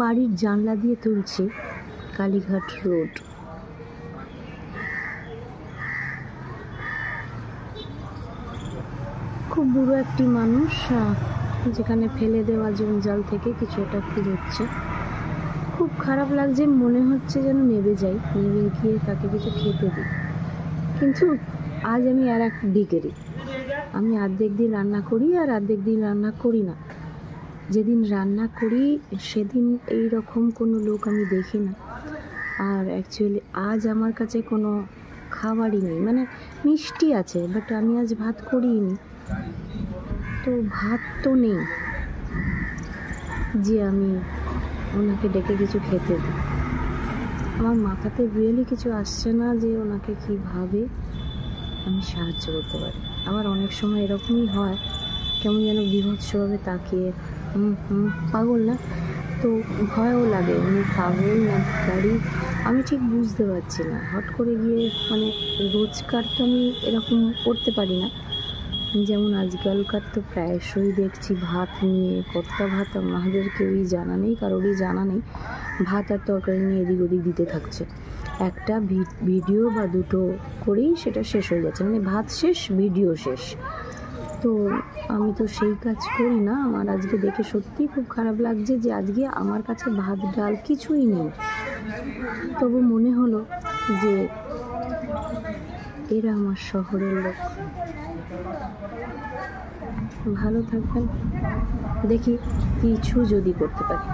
বাড়ির জানলা দিয়ে তুলছি, কালীঘাট রোড। খুব বুড়ো একটি মানুষ, যেখানে ফেলে দেওয়া জঞ্জাল থেকে কিছু একটা কুড়োচ্ছে। খুব খারাপ লাগছে, মনে হচ্ছে যেন নেবে যাই, নেবে গিয়ে তাকে কিছু খেতে দিই। কিন্তু আজ আমি আর এক ডিগেরি, আমি অর্ধেক দিন রান্না করি আর অর্ধেক দিন রান্না করি না। যেদিন রান্না করি সেদিন এই রকম কোনো লোক আমি দেখি না। আর অ্যাকচুয়ালি আজ আমার কাছে কোনো খাবারই নেই, মানে মিষ্টি আছে, বাট আমি আজ ভাত করিনি, তো ভাত তো নেই যে আমি ওনাকে ডেকে কিছু খেতে দিই। আমার মাথাতে রিয়েলি কিছু আসছে না যে ওনাকে কীভাবে আমি সাহায্য করতে পারি। আবার অনেক সময় এরকমই হয়, কেমন যেন বিভৎসভাবে তাকিয়ে পাগল না, তো ভয়ও লাগে, উনি পাগল না গাড়ি আমি ঠিক বুঝতে পারছি না। হট করে গিয়ে মানে রোজকার তো আমি এরকম করতে পারি না, যেমন আজকালকার তো প্রায়শই দেখছি ভাত নিয়ে, কতটা ভাত আমাদের কেউই জানা নেই, কারোরই জানা নেই, ভাত আর তরকারি নিয়ে এদিক ওদিক দিতে থাকছে। একটা ভিডিও বা দুটো করেই সেটা শেষ হয়ে যাচ্ছে, মানে ভাত শেষ, ভিডিও শেষ। তো আমি তো সেই কাজ করি না। আমার আজকে দেখে সত্যিই খুব খারাপ লাগছে যে আজকে আমার কাছে ভাত ডাল কিছুই নেই। তবু মনে হলো যে এরা আমার শহরের লোক। ভালো থাকবেন, দেখি কিছু যদি করতে পারি।